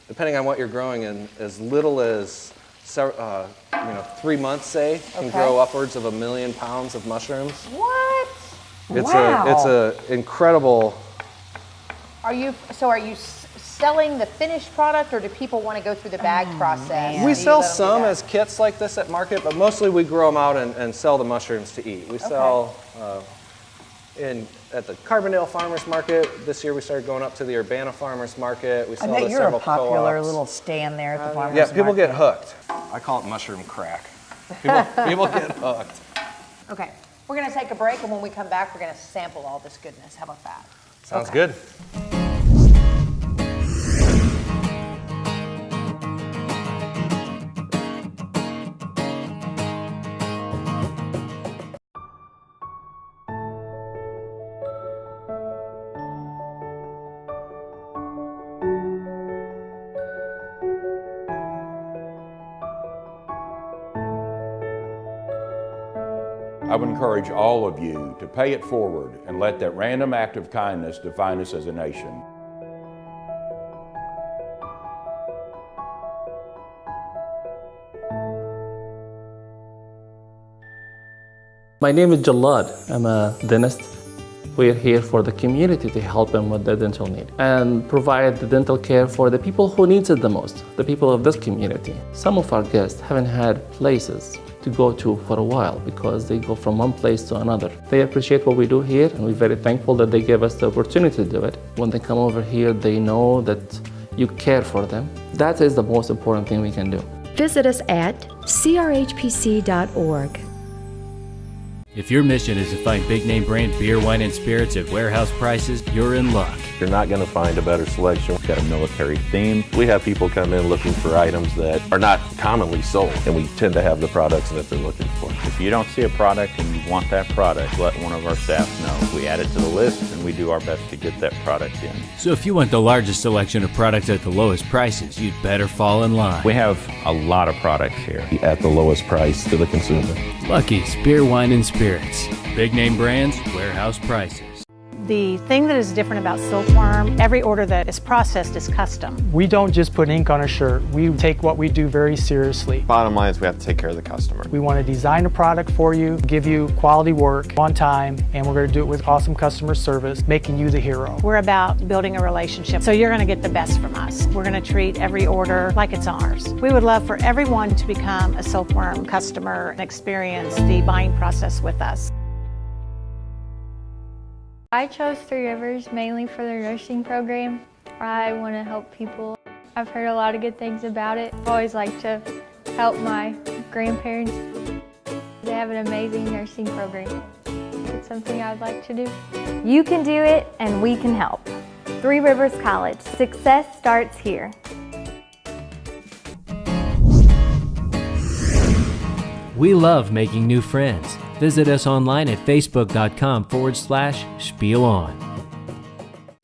depending on what you're growing in, as little as 3 months, say, can grow upwards of 1 million pounds of mushrooms. What? It's a incredible. Are you selling the finished product, or do people want to go through the bag process? We sell some as kits like this at market, but mostly we grow them out and sell the mushrooms to eat. We sell at the Carbondale Farmers Market. This year we started going up to the Urbana Farmers Market. We sell I bet to you're a several popular co-ops. little stand there at the farmers market. Yeah, people get hooked. I call it mushroom crack. People get hooked. Okay, we're going to take a break, and when we come back, we're going to sample all this goodness. How about that? Sounds good. I would encourage all of you to pay it forward and let that random act of kindness define us as a nation. My name is Jalad. I'm a dentist. We're here for the community to help them with their dental need and provide the dental care for the people who need it the most, the people of this community. Some of our guests haven't had places to go to for a while because they go from one place to another. They appreciate what we do here, and we're very thankful that they gave us the opportunity to do it. When they come over here, they know that you care for them. That is the most important thing we can do. Visit us at crhpc.org. If your mission is to find big name brand beer, wine, and spirits at warehouse prices, you're in luck. You're not going to find a better selection. We've got a military theme. We have people come in looking for items that are not commonly sold, and we tend to have the products that they're looking for. If you don't see a product and you want that product, let one of our staff know. We add it to the list and we do our best to get that product in. So if you want the largest selection of products at the lowest prices, you'd better fall in line. We have a lot of products here. At the lowest price to the consumer. Lucky's Beer, Wine, and Spirits. Big name brands, warehouse prices. The thing that is different about Silkworm, every order that is processed is custom. We don't just put ink on a shirt. We take what we do very seriously. Bottom line is we have to take care of the customer. We want to design a product for you, give you quality work on time, and we're going to do it with awesome customer service, making you the hero. We're about building a relationship, so you're going to get the best from us. We're going to treat every order like it's ours. We would love for everyone to become a Silkworm customer and experience the buying process with us. I chose Three Rivers mainly for their nursing program. I want to help people. I've heard a lot of good things about it. I always like to help my grandparents. They have an amazing nursing program. It's something I would like to do. You can do it, and we can help. Three Rivers College. Success starts here. We love making new friends. Visit us online at facebook.com/Spiel On.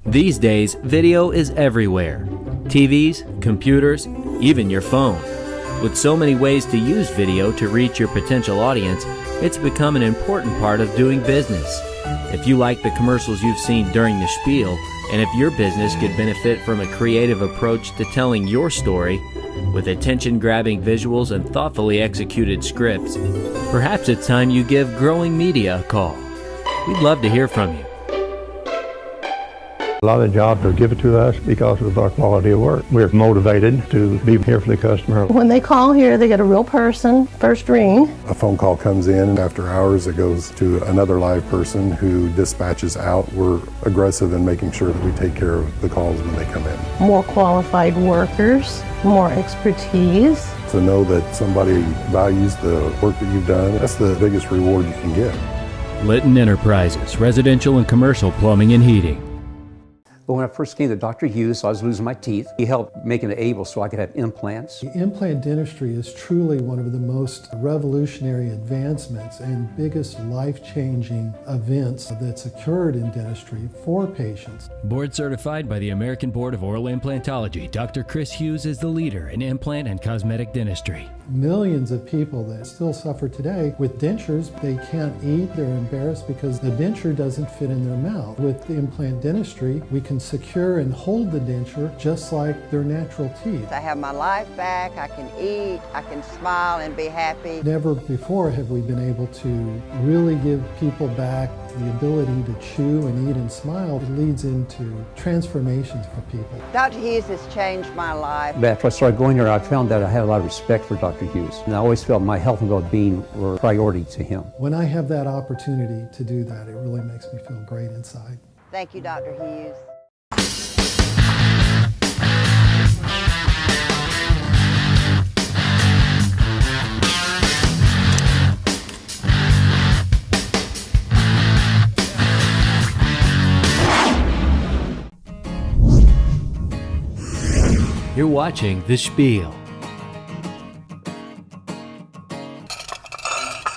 These days, video is everywhere. TVs, computers, even your phone. With so many ways to use video to reach your potential audience, it's become an important part of doing business. If you like the commercials you've seen during the Spiel, and if your business could benefit from a creative approach to telling your story, with attention-grabbing visuals and thoughtfully executed scripts, perhaps it's time you give Growing Media a call. We'd love to hear from you. A lot of the jobs are given to us because of our quality of work. We're motivated to be here for the customer. When they call here, they get a real person, first ring. A phone call comes in, and after hours it goes to another live person who dispatches out. We're aggressive in making sure that we take care of the calls when they come in. More qualified workers, more expertise. To know that somebody values the work that you've done, that's the biggest reward you can get. Litton Enterprises, residential and commercial plumbing and heating. But when I first came to Dr. Hughes, I was losing my teeth. He helped making it able so I could have implants. Implant dentistry is truly one of the most revolutionary advancements and biggest life-changing events that's occurred in dentistry for patients. Board certified by the American Board of Oral Implantology, Dr. Chris Hughes is the leader in implant and cosmetic dentistry. Millions of people that still suffer today with dentures, they can't eat, they're embarrassed because the denture doesn't fit in their mouth. With the implant dentistry, we can secure and hold the denture just like their natural teeth. I have my life back, I can eat, I can smile and be happy. Never before have we been able to really give people back the ability to chew and eat and smile. It leads into transformations for people. Dr. Hughes has changed my life. After I started going there, I found that I had a lot of respect for Dr. Hughes. And I always felt my health and well-being were a priority to him. When I have that opportunity to do that, it really makes me feel great inside. Thank you, Dr. Hughes. You're watching The Spiel.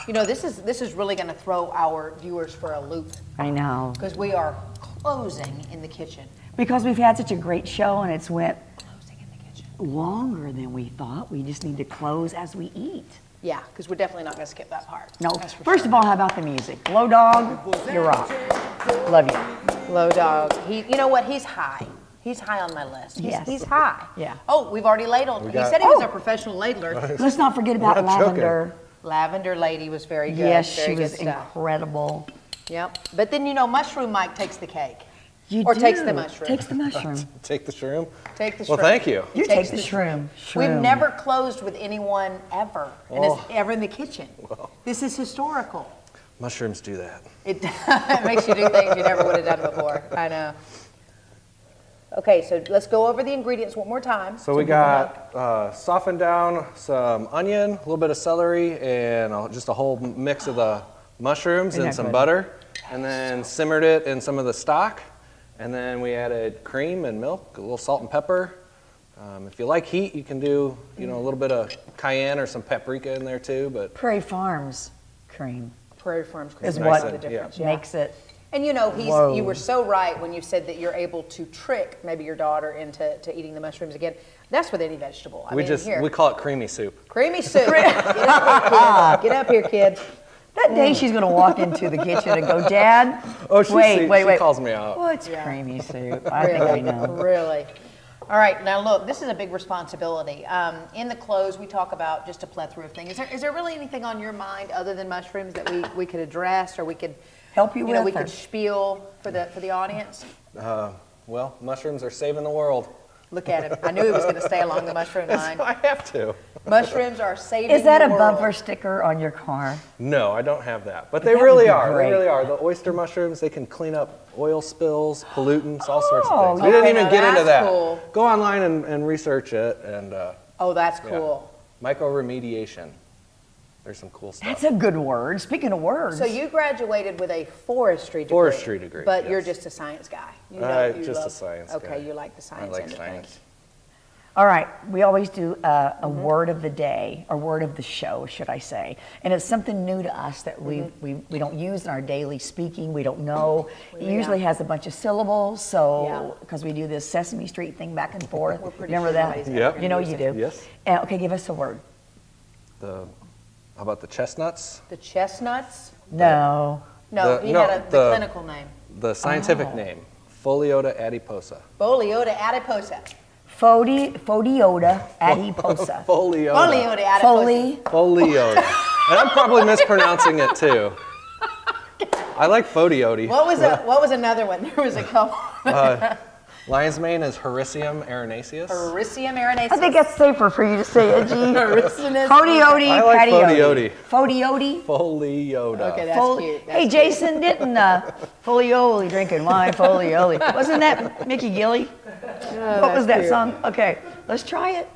You know, this is really going to throw our viewers for a loop. I know. Because we are closing in the kitchen. Because we've had such a great show and it's went longer than we thought. We just need to close as we eat. Yeah, because we're definitely not going to skip that part. No. That's for First sure. of all, how about the music? Low Dog, you rock. Love you. Low Dog. You know what? He's high. He's high on my list. He's high. Yeah. Oh, we've already ladled. He said he was a professional ladler. Let's not forget about Lavender. Lavender Lady was very good. Yes, very she was good stuff. incredible. Yep. But then, Mushroom Mike takes the cake. Takes the mushroom. Takes the mushroom. Take the shroom? Take the shroom. Well, thank you. You take the shroom. We've never closed with anyone ever, and it's ever in the kitchen. Well. This is historical. Mushrooms do that. It makes you do things you never would have done before. I know. Okay, so let's go over the ingredients one more time. So we got softened down some onion, a little bit of celery, and just a whole mix of the mushrooms and some butter. And then simmered it in some of the stock. And then we added cream and milk, a little salt and pepper. If you like heat, you can do a little bit of cayenne or some paprika in there too. But Prairie Farms cream. Prairie Farms cream is what the difference. makes it. And you were so right when you said that you're able to trick maybe your daughter into eating the mushrooms again. That's with any vegetable. We call it creamy soup. Creamy soup. Get up here, kid. That day she's going to walk into the kitchen and go, Dad, she calls me out. What's creamy soup? I think I know. Really. All right, now look, this is a big responsibility. In the close, we talk about just a plethora of things. Is there really anything on your mind other than mushrooms that we could address, or we could help you with? We could spiel for the audience. Well, mushrooms are saving the world. Look at him. I knew he was going to stay along the mushroom line. I have to. Mushrooms are saving the world. Is that a bumper sticker on your car? No, I don't have that. But they really are. They really are. The oyster mushrooms, they can clean up oil spills, pollutants, all sorts of things. We didn't even get into that. Cool. Go online and research it. And that's cool. Microremediation. There's some cool stuff. That's a good word. Speaking of words. So you graduated with a forestry degree. Forestry degree. But you're just a science guy. A science guy. Okay, you like the science end of things. All right, we always do a word of the day, or word of the show, should I say. And it's something new to us that we don't use in our daily speaking, we don't know. It usually has a bunch of syllables, so, because we do this Sesame Street thing back and forth. Remember that? Yep. You know you do. Yes. Okay, give us a word. How about the chestnuts? The chestnuts? No. No, he had the clinical name. The scientific name, Foliota adiposa. Foliota adiposa. Foliota adiposa. Foliota adiposa. Foliota. And I'm probably mispronouncing it too. I like folioti. What was another one? There was a couple. Lion's mane is Hericium erinaceus. Hericium erinaceus. I think that's safer for you to say it, G. Hericium. Folioti, I like folioti. Folioti. Foliota. Okay, that's cute. Hey, Jason, didn't Folioli drinking wine, Folioli. Wasn't that Mickey Gilly? What was that song? Okay, let's try it.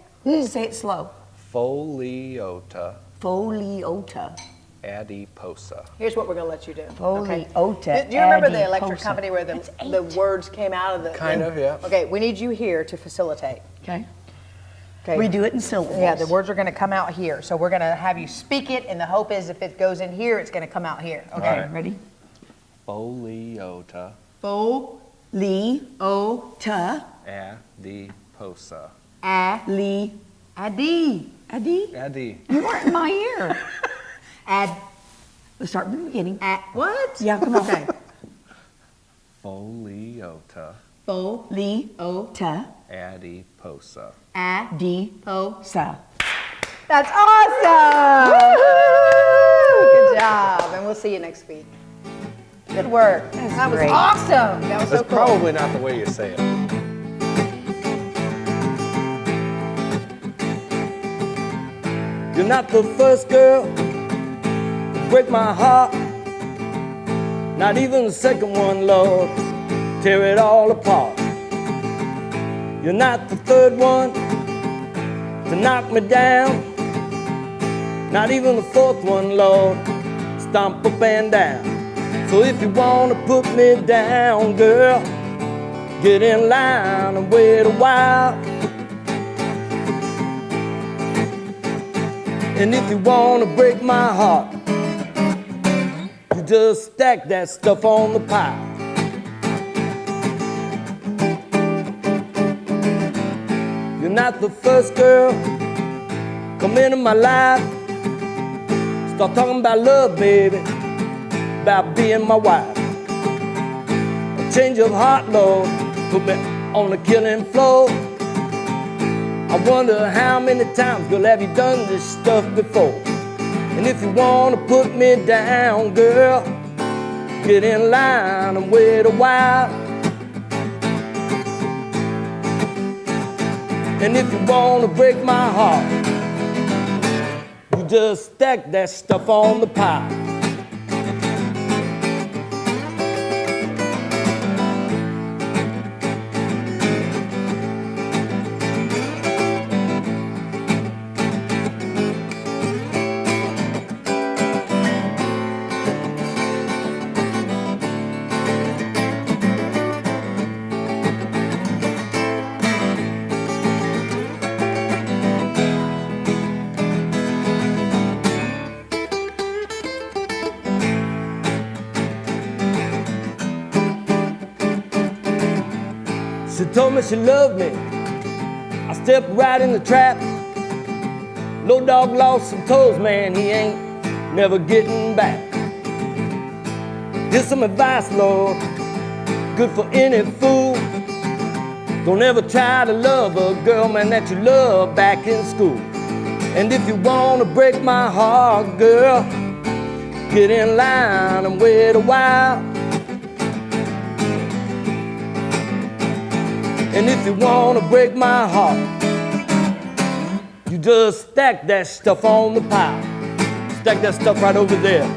Say it slow. Foliota. Foliota. Adiposa. Here's what we're going to let you do. Foliota. Do you remember the electric company where the words came out of the... Kind of, yeah. Okay, we need you here to facilitate. Okay. We do it in syllables. Yeah, the words are going to come out here. So we're going to have you speak it, and the hope is if it goes in here, it's going to come out here. Okay, right. Ready? Foliota. Foliota. Adiposa. Adi. Adi. You weren't in my ear. Let's start from the beginning. What? Yeah, come on. Okay. Foliota. Foliota. Adiposa. Adiposa. That's awesome! Good job, and we'll see you next week. Good work. That was awesome. That was so cool. That's probably not the way you say it. You're not the first girl to break my heart, not even the second one, Lord, tear it all apart. You're not the third one to knock me down, not even the fourth one, Lord, stomp up and down. So if you wanna put me down, girl, get in line and wait a while. And if you wanna break my heart, you just stack that stuff on the pile. You're not the first girl come into my life Start talking about love, baby, about being my wife. A change of heart, Lord, put me on the killing floor. I wonder how many times, girl, have you done this stuff before? And if you wanna put me down, girl, get in line and wait a while. And if you wanna break my heart, you just stack that stuff on the pile. She told me she loved me. I stepped right in the trap. Low dog lost some toes, man, he ain't never getting back. Here's some advice, Lord, good for any fool. Don't ever try to love a girl, man, that you loved back in school. And if you wanna break my heart, girl, get in line and wait a while. And if you wanna break my heart, you just stack that stuff on the pile. Stack that stuff right over there.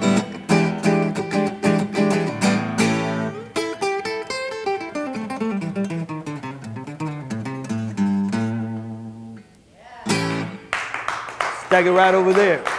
Stack it right over there.